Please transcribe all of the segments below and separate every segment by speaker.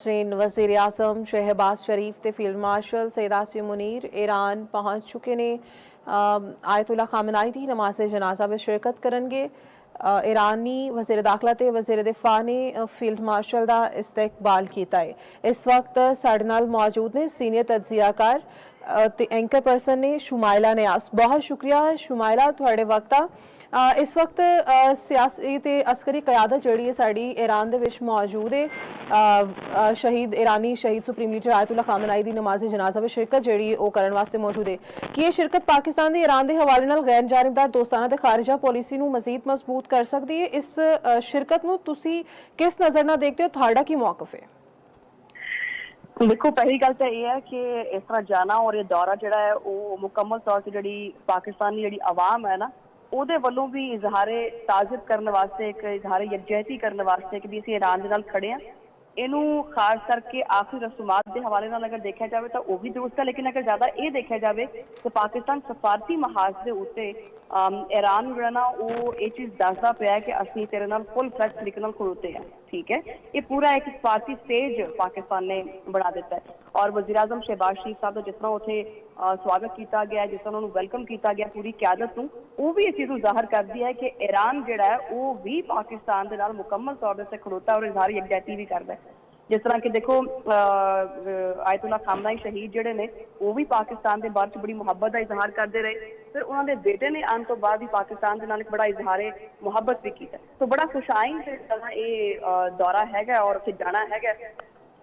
Speaker 1: Train वज़ीर आज़म शहबाज शरीफ ते field marshal Syed Asim Munir Iran पहुँच चुके ने। आयतुल्ला खामनाई दी नमाज जनाजा में शिरकत करेंगे। ईरानी वज़ीर दाखिला ते वज़ीर दिफा ने फील्ड मार्शल का इस्तकबाल किया है। इस वक्त साढ़े नाल मौजूद ने सीनियर तज्जियाकार एंकर पर्सन ने शुमाइला न्यास। बहुत शुक्रिया शुमाइला थोड़े वक्त इस वक्त सियासी ते अस्करी क्यादत जी साड़ी ईरान दे विच मौजूद है। शहीद ईरानी शहीद सुप्रीम लीडर आयतुल्ला खामनाई दी नमाज जनाजा में शिरकत जी करने वास्ते मौजूद है कि ये शिरकत पाकिस्तान दी ईरान के हवाले नाल गैर जानिबदार दोस्ताना ते खारिजा पॉलिसी नूं मजीद मजबूत कर सकती है। इस शिरकत नूं तुसी किस नज़र नाल देखते हो, तुहाडा की मौकफ है?
Speaker 2: देखो, पहली गल तो यह है कि इस तरह जाना और ये दौरा जोड़ा है वो मुकम्मल तौर से जी पाकिस्तानी जी आवाम है ना ਉਹਦੇ ਵੱਲੋਂ भी इजहारे ताज़ियत करने वास्ते एक इजहारे यकजहती करने वास्ते कि भी ਅਸੀਂ ईरान ਦੇ ਨਾਲ खड़े हैं। ਇਹਨੂੰ खास करके आखिरी रसूमात के हवाले नाल अगर देखा जाए तो वह भी दुरुस्त है, लेकिन अगर ज़्यादा ये देखा जाए तो पाकिस्तान सफारती महाज के उत्ते ईरान जो ना वो ये चीज़ दसदा पाया है कि असीं तेरे नाल फुल फ्लैश तरीके नाल खड़ोते हैं। ठीक है, ये पूरा एक सफारती स्टेज पाकिस्तान ने बना दिता है। और वज़ीर आज़म शहबाज शरीफ साहब का जिस तरह उत्थे स्वागत किया गया, जिस तरह उन्होंने वेलकम किया गया पूरी क्यादत को, वो भी इस चीज़ को जाहिर करती है कि ईरान जो है वो भी पाकिस्तान के नाल मुकम्मल तौर से खड़ोता है और इजहार यकजहती भी करता है। जिस तरह कि देखो आयतुल्ला खामनाई शहीद जोड़े ने वो भी पाकिस्तान के बारे बड़ी मुहब्बत का इजहार करते रहे। फिर उन्होंने बेटे ने आने तो बाद भी पाकिस्तान के नाल एक बड़ा इजहार मुहब्बत भी किया। तो बड़ा खुशाइन ये दौरा है और उत्थे जाना है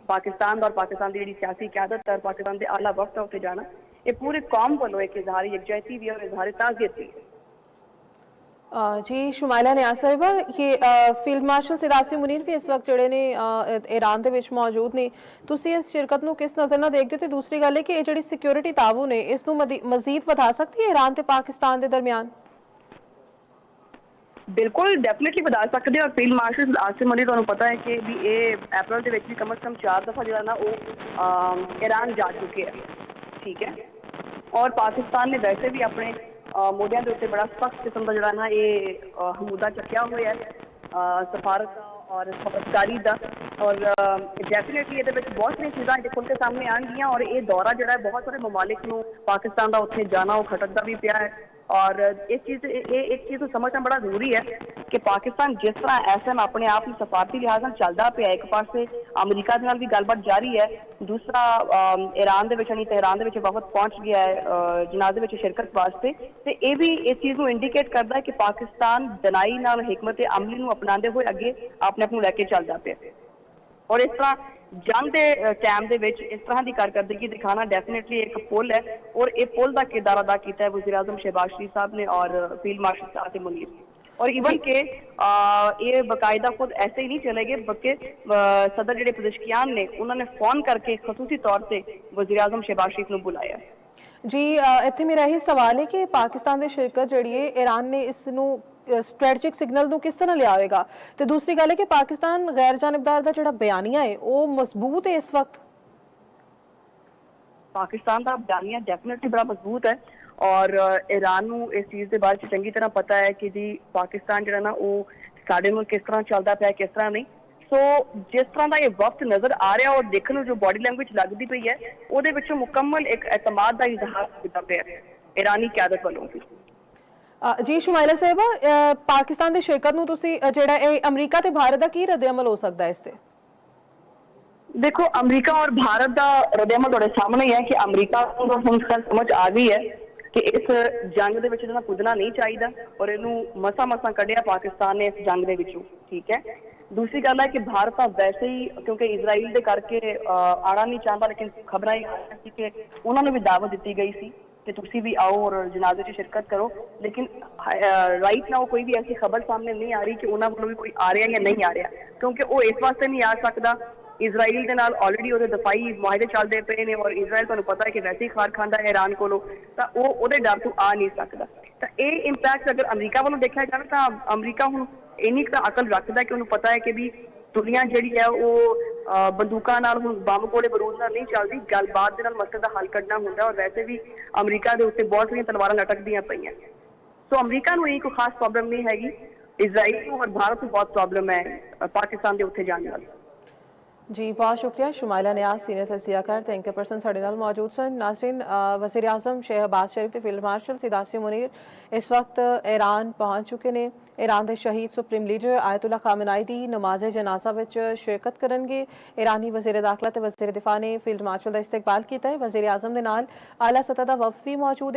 Speaker 2: पाकिस्तान और पाकिस्तान की जी सियासी क्यादत और पाकिस्तान के आला वक्त उत्थे जाना ये पूरे कौम वालों एक इजहार यकजहती भी और इजहार ताज़ियत भी।
Speaker 1: जी शुमाइला न्यास साहिबा, ये फील्ड मार्शल सैयद आसिम मुनीर भी इस वक्त जोड़े ने ईरान दे विच मौजूद ने, तुसी इस शिरकत नूं किस नज़र नाल देखते हो? ते दूसरी गल है कि ये सिक्योरिटी ताउन है इस नूं मजीद वधा सकती है ईरान ते पाकिस्तान के दरमियान?
Speaker 2: बिल्कुल डेफिनेटली बता सकते और फील्ड मार्शल आसिम मुनीर तुहानूं पता है कि भी ये अप्रैल के भी कम से कम 4 दफ़ा जो ना वो ईरान जा चुके हैं। ठीक है, और पाकिस्तान ने वैसे भी अपने मोढियां के उत्ते बड़ा सख्त किस्म का जोड़ा ना ये हमूदा चुकया हुआ है सफारत और खबरदारी का। और डेफिनेटली ये बहुत सारी चीज़ा खुल के सामने आएंगियां और ये दौरा जो है बहुत सारे ममालिक नूं पाकिस्तान का उत्थे जाना वो खटकता भी पिया है। और एक चीज़ को समझना बड़ा जरूरी है कि पाकिस्तान जिस तरह ऐसा अपने आप में सफारती लिहाज से चलता पे, एक पासे अमरीका के नाल भी गलबात जारी है, दूसरा ईरान के यानी तेहरान के वफद पहुंच गया है जनाजे में शिरकत वास्ते। तो ये भी इस चीज़ को इंडीकेट करता है कि पाकिस्तान दनाई नाल हिकमत अमली को अपनाते हुए अगे अपने आप को लैके चलता पे। और इस तरह जंग के टाइम के इस तरह की कारकर्दगी दिखाना डेफिनेटली एक पुल है और ये पुल का किरदार अदा किया है वज़ीर आज़म शहबाज शरीफ साहब ने और फील्ड मार्शल आसिम मुनीर। और इवन के ये बाकायदा खुद ऐसे ही नहीं चलेंगे बल्कि सदर जो पज़ेशकियान ने उन्होंने फोन करके खसूसी तौर पर वज़ीर आज़म शहबाज शरीफ को बुलाया।
Speaker 1: जी इत्थे मेरा यही सवाल है कि पाकिस्तान की शिरकत जी है ईरान ने इस स्ट्रैटेजिक सिग्नल नूं किस तरह लियावेगा? ते दूसरी गल है कि पाकिस्तान गैर जानिबदार दा जिहड़ा बयानिया है वो मजबूत है इस वक्त?
Speaker 2: पाकिस्तान का बयानिया डेफिनेटली बड़ा मजबूत है और ईरान नूं इस चीज़ के बारे चंगी तरह पता है कि जी पाकिस्तान जो ना वो साडे नाल किस तरह चलता पाया किस तरह नहीं। सो जिस तरह का ये वक्त नजर आ रहा और देखने जो बॉडी लैंग्वेज लगती पई है ਉਹਦੇ ਵਿੱਚੋਂ मुकम्मल एक एतमाद का इजहार किया पे ईरानी क्यादत वालों की।
Speaker 1: जी शुमाइला साहिबा, पाकिस्तान की शिरकत नूं तुसी जिहड़ा अमरीका ते भारत का की रद्द-ए-अमल हो सकता है इस ते?
Speaker 2: देखो, अमरीका और भारत का रद्द-ए-अमल तुहाडे सामने है कि अमरीका को समझ आ गई है कि इस जंग के विच कुदना नहीं चाहिए और इनू मसा कढ़िया पाकिस्तान ने इस जंग के विचों। ठीक है, दूसरी गल है कि भारत तो वैसे ही क्योंकि इजराइल के करके आना नहीं चाहता, लेकिन खबर आई कि उन्होंने भी दावत दी गई थी कि तुसी भी आओ और जनाजे में शिरकत करो, लेकिन राइट नाउ कोई भी ऐसी खबर सामने नहीं आ रही कि उन्होंने वालों भी कोई आ रहा या नहीं आ रहा, क्योंकि वो इस वास्ते नहीं आ सकता इजराइल के नाल ऑलरेडी वो दफाई मुआहदे चलते पे ने और इजराइल तुहानूं पता है कि वैसे ही खार खांदा है ईरान कोलों, तो वो डर तो आ नहीं सकता। तो ये इंपैक्ट अगर अमरीका वालों देखा जाए तो अमरीका हुण इन्नी अकल रखता है कि उन्होंने पता है कि भी दुनिया जी है वो बंदूकों नाल हुण बंब गोले बरूद नाल नहीं चलती, गलबात दे नाल मसले का हल कढ़ना हुंदा और वैसे भी अमरीका के उत्ते बहुत सारी तलवारां लटकदियां पईयां। सो अमरीका नूं कोई खास प्रॉब्लम नहीं हैगी, इजराइल और भारत को बहुत प्रॉब्लम है पाकिस्तान के उत्थे जाने वाली।
Speaker 1: जी बहुत शुक्रिया शुमाइला नियाज सीनियर तजियाकार थैंक यू पर्सन साढ़े नाल मौजूद सन नाज़रीन वज़ीर आज़म शहबाज शरीफ ते फील्ड मार्शल सिदासी मुनीर इस वक्त ईरान पहुंच चुके ने ईरान के शहीद सुप्रीम लीडर आयतुल्ला खामनाई दी नमाज़े जनाजा विच शिरकत करनगे ईरानी वज़ीर दाखिला ते वज़ीर दिफा ने फील्ड मार्शल का इस्तकबाल किया है वज़ीर आज़म दे नाल आला सतह दा वफ्द भी मौजूद है।